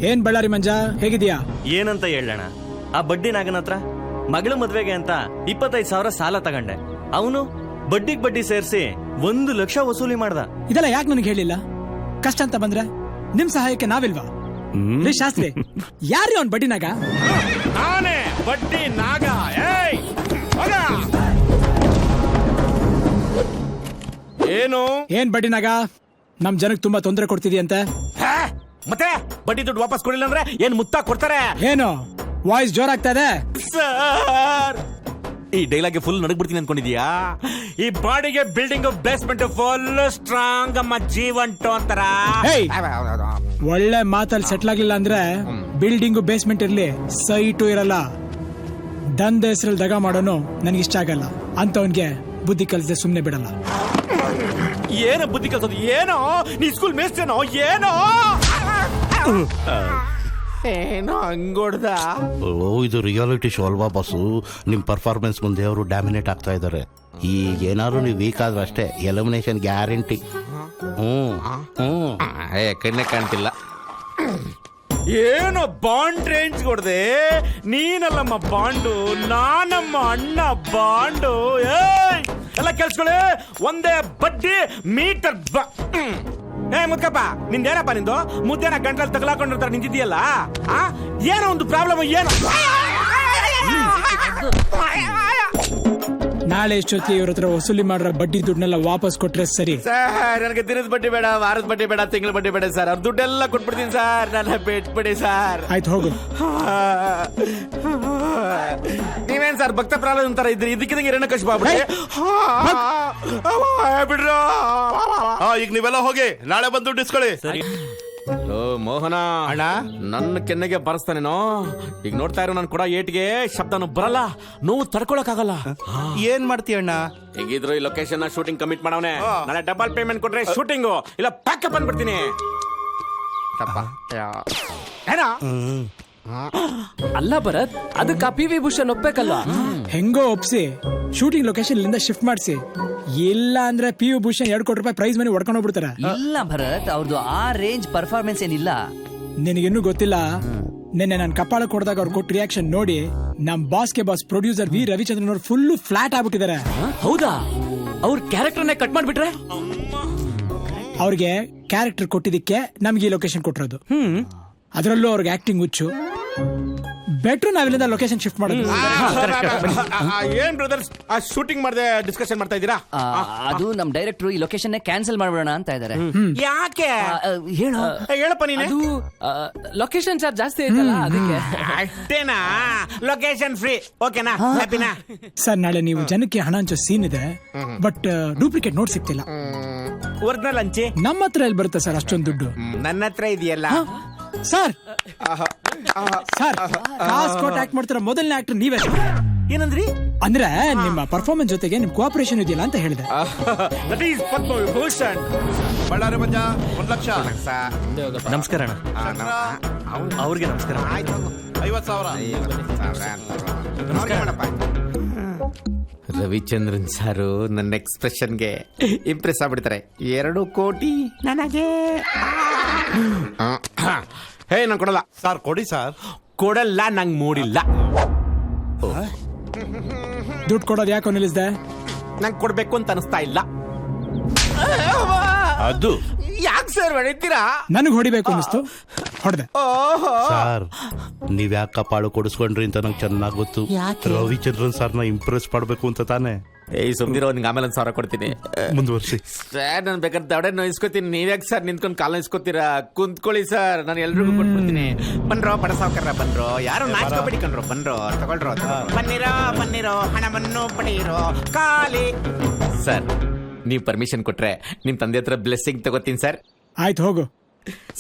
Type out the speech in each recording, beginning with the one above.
ಏನ್ ಬಳ್ಳಾರಿ ಮಂಜ, ಹೇಗಿದ್ಯಾ? ಏನಂತ ಹೇಳೋಣ, ಆ ಬಡ್ಡಿ ನಾಗನ ಹತ್ರ ಮಗಳ ಮದ್ವೆಗೆ ಅಂತ 25,000 ಸಾಲ ತಗೊಂಡೆ. ಅವನು ಬಡ್ಡಿಗೆ ಬಡ್ಡಿ ಸೇರಿಸಿ 1 ಲಕ್ಷ ವಸೂಲಿ ಮಾಡ್ದ. ಇದೆಲ್ಲ ಯಾಕೆ ನನಗೆ ಹೇಳಿಲ್ಲ? ಕಷ್ಟ ಅಂತ ಬಂದ್ರೆ ನಿಮ್ ಸಹಾಯಕ್ಕೆ ನಾವಿಲ್ವಾ? ಶಾಸ್ತ್ರಿ, ಯಾರ್ರೀ ಅವ್ನ್ ಬಡ್ಡಿ ನಾಗ? ನಾನೇ ಬಡ್ಡಿ ನಾಗ. ಏನು ಏನ್ ಬಡ್ಡಿ ನಾಗ? ನಮ್ ಜನಕ್ಕೆ ತುಂಬಾ ತೊಂದರೆ ಕೊಡ್ತಿದ್ಯಂತೆ. ಮತ್ತೆ ಬಡ್ಡಿ ದುಡ್ಡು ವಾಪಸ್ ಕೊಡಿಲ್ಲ ಅಂದ್ರೆ ಏನ್ ಮುತ್ತ ಕೊಡ್ತಾರೆ? ಏನು ವಾಯ್ಸ್ ಜೋರಾಗ್ತಾ ಇದೆ ಸರ್? ಈ ಡೈಲಾಗ್ ಫುಲ್ ನಡಗ್ಬಿಡ್ತೀನಿ ಅನ್ಕೊಂಡಿದ್ಯಾ? ಈ ಬಾಡಿಗೆ ಬಿಲ್ಡಿಂಗ್ ಬೇಸ್ಮೆಂಟ್ ಫುಲ್ ಸ್ಟ್ರಾಂಗ್ ಅಮ್ಮ, ಜೀವಂಟು ಅಂತಾರ. ಒಳ್ಳೆ ಮಾತಲ್ಲಿ ಸೆಟ್ಲ್ ಆಗ್ಲಿಲ್ಲ ಅಂದ್ರೆ ಬಿಲ್ಡಿಂಗು ಬೇಸ್ಮೆಂಟ್ ಇರ್ಲಿ, ಸೈಟು ಇರಲ್ಲ. ದಂದ ಹೆಸರಲ್ಲಿ ದಗ ಮಾಡೋನು ನನಗಿಷ್ಟ ಆಗಲ್ಲ. ಅಂತವನ್ಗೆ ಬುದ್ಧಿ ಕಲಿಸದೆ ಸುಮ್ನೆ ಬಿಡಲ್ಲ. ಏನೋ ಬುದ್ಧಿ ಕಲ್ಸೋದು? ಏನೋ ನೀ ಸ್ಕೂಲ್ ಮೇಸ್ತೇನೋ? ಏನೋ ಏನೋ ಹಂಗೊಡ್ದ? ಇದು ರಿಯಾಲಿಟಿ ಶೋ ಅಲ್ವಾ ಬಾಸು? ನಿಮ್ ಪರ್ಫಾರ್ಮೆನ್ಸ್ ಮುಂದೆ ಅವರು ಡಾಮಿನೇಟ್ ಆಗ್ತಾ ಇದಾರೆ. ಈಗ ಏನಾದ್ರು ನೀವು ವೀಕ್ ಆದ್ರೆ ಅಷ್ಟೇ, ಎಲಿಮಿನೇಷನ್ ಗ್ಯಾರಂಟಿ. ಕಣ್ಣೆ ಕಾಣ್ತಿಲ್ಲ. ಏನೋ ಬಾಂಡ್ ರೇಂಜ್ ಕೊಡ್ದೆ? ನೀನಲ್ಲಮ್ಮ ಬಾಂಡು, ನಾನಮ್ಮ ಅಣ್ಣ ಬಾಂಡು. ಎಲ್ಲ ಕೆಲ್ಸಗಳೇ ಒಂದೇ ಬಡ್ಡಿ ಮೀಟರ್. ಮುದ್ಕಪ್ಪ, ನಿಂದೇನಪ್ಪ ನಿಂದು? ಮುದ್ದೇನ ಗಂಟಲ್ಲಿ ತಗಲಾಕೊಂಡಿರ್ತಾರೆ ನಿಂತಿದ್ಯಲ್ಲ. ಏನೋ ಒಂದು ಪ್ರಾಬ್ಲಮ್. ಏನು ನಾಳೆ ಎಷ್ಟೊತ್ತಿ ಇವ್ರ ಹತ್ರ ವಸೂಲಿ ಮಾಡ್ರ ಬಡ್ಡಿ ದುಡ್ಡನ್ನೆಲ್ಲ ವಾಪಸ್ ಕೊಟ್ರೆ ಸರಿ. ಸರ್, ನನಗೆ ದಿನದ ಬಡ್ಡಿ ಬೇಡ, ವಾರದ ಬಡ್ಡಿ ಬೇಡ, ತಿಂಗಳ ಬಡ್ಡಿ ಬೇಡ ಸರ್. ಅವ್ರ ದುಡ್ಡೆಲ್ಲ ಕೊಟ್ಬಿಡ್ತೀನಿ ಸರ್. ನನ್ನ ಬಿಟ್ಬಿಡಿ ಸರ್. ಆಯ್ತು, ಹೋಗು. ನೀವೇನ್ ಸರ್ ಭಕ್ತ ಪ್ರಾರಂಭ ಅಂತಾರ ಇದ್ರಿ? ಇದಕ್ಕಿದಂಗೆ ಎರಡನೇ ಕಷ್ಟ ಬಿಡ್ರಿ. ಈಗ ನೀವೆಲ್ಲ ಹೋಗಿ ನಾಳೆ ಬಂದು ಡಿಸ್ಕೊಳ್ಳಿ. ಮೋಹನ ಅಣ್ಣ, ನನ್ನ ಕೆನ್ನೆಗೆ ಬರಸ್ತಾನೇನೋ. ಈಗ ನೋಡ್ತಾ ಇರೋ ನಾನು ಕೂಡ ಏಟ್ಗೆ ಶಬ್ದನು ಬರಲ್ಲ, ನೋವು ತಡ್ಕೊಳಕ್ ಆಗಲ್ಲ. ಏನ್ ಮಾಡ್ತೀಯ ಅಣ್ಣ? ಹೇಗಿದ್ರು ಈ ಲೊಕೇಶನ್ ಶೂಟಿಂಗ್ ಕಮಿಟ್ ಮಾಡವನೆ. ನಾಳೆ ಡಬಲ್ ಪೇಮೆಂಟ್ ಕೊಟ್ರೆ ಶೂಟಿಂಗು, ಇಲ್ಲ ಪ್ಯಾಕಪ್ ಬಂದ್ಬಿಡ್ತೀನಿ. ಅಲ್ಲ ಭರತ್, ಅದಕ್ಕೆ ಆ PV ಭೂಷಣ್ ಒಪ್ಬೇಕಲ್ಲ? ಹೆಂಗೋ ಒಪ್ಸಿ ಶೂಟಿಂಗ್ ಲೊಕೇಶನ್ ಇಲ್ಲಿಂದ ಶಿಫ್ಟ್ ಮಾಡಿಸಿ. ಇಲ್ಲ ಅಂದ್ರೆ PV ಭೂಷಣ್ 2 ಕೋಟಿ ರೂಪಾಯಿ ಪ್ರೈಸ್ ಮನಿ ಹೊಡ್ಕೊಂಡು ಹೋಗ್ಬಿಡ್ತಾರ. ಇಲ್ಲ ಭರತ್, ಅವ್ರದ್ದು ಆ ರೇಂಜ್ ಪರ್ಫಾರ್ಮೆನ್ಸ್ ಏನಿಲ್ಲ. ನಿನಗಿನ್ನೂ ಗೊತ್ತಿಲ್ಲ. ನಿನ್ನೆ ನಾನು ಕಪ್ಪಾಳ ಕೊಡ್ದಾಗ ಅವ್ರು ಕೊಟ್ಟ ರಿಯಾಕ್ಷನ್ ನೋಡಿ ನಮ್ ಬಾಸ್ಗೆ ಬಾಸ್ ಪ್ರೊಡ್ಯೂಸರ್ ವಿ ರವಿಚಂದ್ರನ್ ಅವ್ರು ಫುಲ್ ಫ್ಲಾಟ್ ಆಗ್ಬಿಟ್ಟಿದ್ದಾರೆ. ಹೌದಾ? ಅವ್ರ ಕ್ಯಾರೆಕ್ಟರ್ನೇ ಕಟ್ ಮಾಡ್ಬಿಟ್ರೆ? ಅವ್ರಿಗೆ ಕ್ಯಾರೆಕ್ಟರ್ ಕೊಟ್ಟಿದ್ದಕ್ಕೆ ನಮ್ಗೆ ಈ ಲೊಕೇಶನ್ ಕೊಟ್ಟಿರೋದು. ಅದರಲ್ಲೂ ಅವ್ರಿಗೆ ಆಕ್ಟಿಂಗ್ ಹುಚ್ಚು. ಬೆಟ್ರು ನಾವಿಲ್ಲಿಂದ ಲೊಕೇಶನ್ ಶಿಫ್ಟ್ ಮಾಡೋದು. ಏನ್ ಬ್ರದರ್ಸ್, ಆ ಶೂಟಿಂಗ್ ಮಾಡದೆ ಡಿಸ್ಕಷನ್ ಮಾಡ್ತಾ ಇದ್ದೀರಾ? ಅದು ನಮ್ ಡೈರೆಕ್ಟರ್ ಈ ಲೊಕೇಶನ್ ಕ್ಯಾನ್ಸಲ್ ಮಾಡ್ಬಿಡೋಣ ಅಂತ ಇದಾರೆ. ಯಾಕೆ ಹೇಳು, ಹೇಳಪ್ಪ ನೀನು. ಅದು ಲೊಕೇಶನ್ ಚಾರ್ಜ್ ಜಾಸ್ತಿ ಐತಲ್ಲ, ಅದಕ್ಕೆ. ಅಷ್ಟೇನಾ? ಲೊಕೇಶನ್ ಫ್ರೀ, ಓಕೆನಾ? ಹ್ಯಾಪಿನಾ? ಸರ್, ನಾಳೆ ನೀವು ಜನಕ್ಕೆ ಹಣ ಹಂಚೋ ಸೀನ್ ಇದೆ, ಬಟ್ ಡೂಪ್ಲಿಕೇಟ್ ನೋಟ್ ಸಿಗ್ತಿಲ್ಲ. ಒರಿಜಿನಲ್ ಹಂಚಿ ನಮ್ಮ ಹತ್ರ ಎಲ್ಲಿ ಬರುತ್ತೆ ಸರ್ ಅಷ್ಟೊಂದು ದುಡ್ಡು? ನನ್ನ ಹತ್ರ ಇದೆಯಲ್ಲ ಸರ್. ಸರ್, ಕಾಸ್ ಕೊಟ್ಟು ಆಕ್ಟ್ ಮಾಡ್ತಾರ ಮೊದಲನೇ ಆಕ್ಟರ್ ನೀವೇ. ಏನಂದ್ರಿ? ಅಂದ್ರೆ ನಿಮ್ಮ ಪರ್ಫಾರ್ಮೆನ್ಸ್ ಜೊತೆಗೆ ನಿಮ್ ಕೋಆಪರೇಷನ್ ಇದೆಯಲ್ಲ ಅಂತ ಹೇಳಿದೆ. That is Padma Vibhushan. ಬಳ್ಳಾರಿ ಮಂಜ 1 ಲಕ್ಷ. ನಮಸ್ಕಾರ ಅಣ್ಣ. ಅವ್ರಿಗೆ ನಮಸ್ಕಾರ. 50,000. ರವಿಚಂದ್ರನ್ ಸಾರು ನನ್ನ ಎಕ್ಸ್ಪ್ರೆಷನ್ಗೆ ಇಂಪ್ರೆಸ್ ಆಗ್ಬಿಡ್ತಾರೆ. 2 ಕೋಟಿ ನನಗೆ. ಹೇ, ನಾನು ಕೊಡಲ್ಲ ಸರ್. ಕೊಡಿ ಸರ್. ಕೊಡಲ್ಲ, ನಂಗೆ ಮೂಡಿಲ್ಲ. ದುಡ್ಡು ಕೊಡೋದು ಯಾಕೆ ನಿಲ್ಲಿಸ್ದೆ? ನಂಗೆ ಕೊಡ್ಬೇಕು ಅಂತ ಅನಿಸ್ತಾ ಇಲ್ಲ. ಅದು ಯಾಕೆ ಸರ್ ಹೊಡಿತೀರಾ? ನನಗೆ ಹೊಡಿಬೇಕು ಅನಿಸ್ತು, ಹೊಡೆದೆ. ಸರ್, ನೀವ್ ಯಾಕೆ ಕಪಾಳು ಕೊಡಿಸ್ಕೊಂಡ್ರಿ ಅಂತ ನಂಗೆ ಚೆನ್ನಾಗ್ ಗೊತ್ತು. ರವಿಚಂದ್ರನ್ ಸರ್ನ ಇಂಪ್ರೆಸ್ ಮಾಡ್ಬೇಕು ಅಂತ ತಾನೆ. ಸುಮ್ನಿರೋ, ನಿಂಗೆ ಆಮೇಲೆ 1,000 ಕೊಡ್ತೀನಿ. ಮುಂದುವರ್ಸಿ ಸರ್. ನಾನು ಬೇಕಾದ್ರೆ ದವಡೆ ನೋಯಿಸ್ಕೊತೀನಿ, ನೀವ್ಯಾಕೆ ಸರ್ ನಿಂತ್ಕೊಂಡು ಕಾಲ ಇಸ್ಕೊತೀರಾ? ಕುಂತ್ಕೊಳ್ಳಿ ಸರ್, ನಾನು ಎಲ್ರಿಗೂ ಕೊಟ್ಬಿಡ್ತೀನಿ. ಬನ್ರೋ ಬಡ ಸಾವ್ಕಾರ, ಬನ್ರೋ. ಯಾರು ನಾಚ್ಕೋಬೇಡಿ ಕಣ್ರೋ, ಬನ್ರೋ, ತಗೊಳ್ರೋ. ಬನ್ನಿರೋ, ಹಣವನ್ನು ಪಡೆಯಿರೋ ಖಾಲಿ. ಸರ್, ನೀವು ಪರ್ಮಿಷನ್ ಕೊಟ್ರೆ ನಿಮ್ ತಂದೆ ಹತ್ರ ಬ್ಲೆಸ್ಸಿಂಗ್ ತಗೋತೀನಿ ಸರ್. ಆಯ್ತು, ಹೋಗು.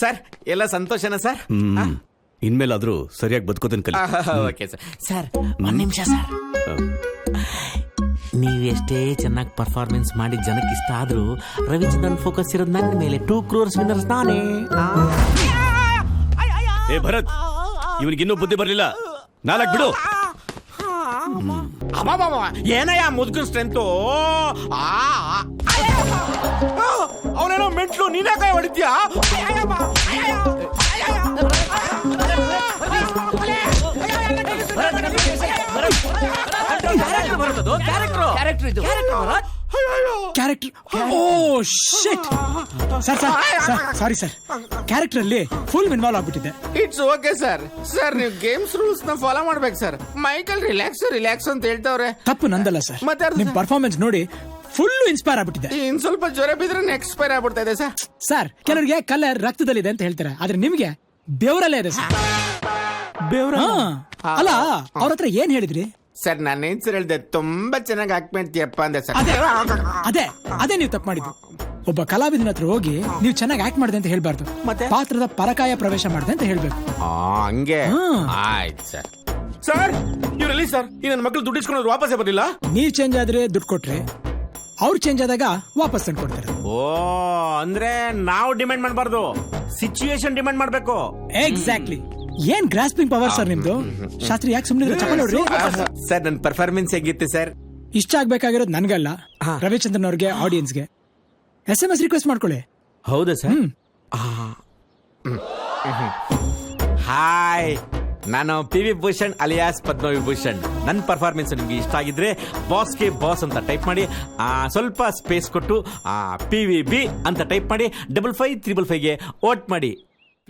ಸರ್, ಎಲ್ಲ ಸಂತೋಷನಾ ಸರ್? ಇನ್ಮೇಲಾದ್ರೂ ಸರಿಯಾಗಿ ಬದುಕೋದನ್ ಕಲಿ. Okay sir. ಸರ್, 1 ನಿಮಿಷ ಸರ್. ನೀವೆಷ್ಟೇ ಚೆನ್ನಾಗಿ ಪರ್ಫಾರ್ಮೆನ್ಸ್ ಮಾಡಿ ಜನಕ್ಕೆ ಇಷ್ಟ ಆದ್ರೂ ರವಿಚಂದ್ರನ್ ಫೋಕಸ್ ಇರೋದು ನನ್ನ ಮೇಲೆ. 2 crores ವಿನ್ನರ್ಸ್ ನಾನೇ. ಏ ಭರತ್, ಇವನಿಗಿನ್ನೂ ಬುದ್ಧಿ ಬರ್ಲಿಲ್ಲ. 4 ಬಿಡು. ಏನಯ್ಯ ಮುದ್ಕನ್ ಸ್ಟ್ರೆಂತು? ಅವನೇನೋ ಮೆಂಟ್ಲು, ನೀನೇ ಕೈ ಹೊಡಿತೀಯಾ? ಕ್ಯಾರೆಕ್ಟರ್ ಇದು ಕ್ಯಾರೆಕ್ಟರ್ ಓ ಶಿಟ್ ಸರ್ ಸಾರಿ ಸರ್ ಕ್ಯಾರೆಕ್ಟರ್ ಅಲ್ಲಿ ಫುಲ್ ಇನ್ವಾಲ್ವ್ ಆಗ್ಬಿಟ್ಟಿದೆ. It's okay sir. ಸರ್ ನೀವು ಗೇಮ್ಸ್ ರೂಲ್ಸ್ ನ ಫಾಲೋ ಮಾಡ್ಬೇಕು ಸರ್. ಮೈಕಲ್ ರಿಲ್ಯಾಕ್ಸ್ ಅಂತ ಹೇಳ್ತಾವ್ರೆ. ತಪ್ಪು ನಂದಲ್ಲ ಸರ್, ಮತ್ತೆ ಯಾರ್ದು ನಿಮ್ ಸರ್? ಪರ್ಫಾರ್ಮೆನ್ಸ್ ನೋಡಿ ಫುಲ್ ಇನ್ಸ್ಪೈರ್ ಆಗ್ಬಿಟ್ಟಿದೆ. ಇನ್ ಸ್ವಲ್ಪ ಜ್ವರ ಬಿದ್ರೆ ಎಕ್ಸ್ಪೈರ್ ಆಗ್ಬಿಡ್ತಾ ಇದೆ ಸರ್. ಸರ್ ಕೆಲವರಿಗೆ ಕಲರ್ ರಕ್ತದಲ್ಲಿದೆ ಅಂತ ಹೇಳ್ತಾರೆ, ಆದ್ರೆ ನಿಮ್ಗೆ ಬೆವರಲ್ಲೇ ಇದೆ ಸರ್. ಹಾ. ಅಲ್ಲ ಅವ್ರ ಹತ್ರ ಏನ್ ಹೇಳಿದ್ರಿ? ಸರ್ ನಾನೇನ್ ಸರ್ ಹೇಳ್ದೆ, ತುಂಬಾ ಚೆನ್ನಾಗಿ ಆಕ್ಟ್ ಮಾಡ್ತೀಯಪ್ಪ ಅಂದೆ ಸರ್. ಅದೇ ನೀವು ತಪ್ಪು ಮಾಡಿದ್ದು. ಒಬ್ಬ ಕಲಾವಿದನ ಹತ್ರ ಹೋಗಿ ನೀವು ಚೆನ್ನಾಗಿ ಆಕ್ಟ್ ಮಾಡಿದೆ ಅಂತ ಹೇಳ್ಬಾರ್ದು, ಪಾತ್ರದ ಪರಕಾಯ ಪ್ರವೇಶ ಮಾಡಿದೆ ಅಂತ ಹೇಳ್ಬೇಕು. ಹಂಗೆ ಆಯ್ತು ಸರ್. ಸರ್ ಇವರಲ್ಲಿ ಸರ್ ಈ ನನ್ನ ಮಕ್ಕಳು ದುಡ್ಡು ಇಸ್ಕೊಂಡು ವಾಪಸ್ಸೇ ಬರ್ಲಿಲ್ಲ. ನೀವ್ ಚೇಂಜ್ ಆದ್ರೆ ದುಡ್ಡು ಕೊಟ್ರೆ ಅವ್ರು ಚೇಂಜ್ ಆದಾಗ ವಾಪಸ್ ತಂದು ಕೊಡ್ತಾರೆ. ಓ ಅಂದ್ರೆ ನಾವು ಡಿಮ್ಯಾಂಡ್ ಮಾಡಬಾರ್ದು, ಸಿಚುಯೇಷನ್ ಡಿಮ್ಯಾಂಡ್ ಮಾಡ್ಬೇಕು. ಎಕ್ಸಾಕ್ಟ್ಲಿ. ಏನ್ ಗ್ರಾಸ್ಪಿಂಗ್ ಪವರ್ ಸರ್ ನಿಮ್ದು. ಶಾಸ್ತ್ರಿ ಯಾಕೆ ಸುಮ್ಮನೆ ಚಪ್ಪ ನೋಡ್ರಿ. ಸರ್ ನನ್ನ ಪರ್ಫಾರ್ಮೆನ್ಸ್ ಹೇಗಿತ್ತು ಸರ್? ಇಷ್ಟ ಆಗ್ಬೇಕಾಗಿರೋದು ನನ್ಗಲ್ಲ, ರವಿಚಂದ್ರನ್ ಅವ್ರಿಗೆ, ಆಡಿಯನ್ಸ್ಗೆ. SMS ರಿಕ್ವೆಸ್ಟ್ ಮಾಡ್ಕೊಳ್ಳಿ. ಹೌದಾ ಸರ್? ಹಾಯ್, ನಾನು PV ಭೂಷಣ್ ಅಲಿಯಾಸ್ ಪದ್ಮವಿಭೂಷಣ್. ನನ್ನ ಪರ್ಫಾರ್ಮೆನ್ಸ್ ನಿಮ್ಗೆ ಇಷ್ಟ ಆಗಿದ್ರೆ ಬಾಸ್ಗೆ ಬಾಸ್ ಅಂತ ಟೈಪ್ ಮಾಡಿ, ಸ್ವಲ್ಪ ಸ್ಪೇಸ್ ಕೊಟ್ಟು PVB ಅಂತ ಟೈಪ್ ಮಾಡಿ 5555ಗೆ ವೋಟ್ ಮಾಡಿ.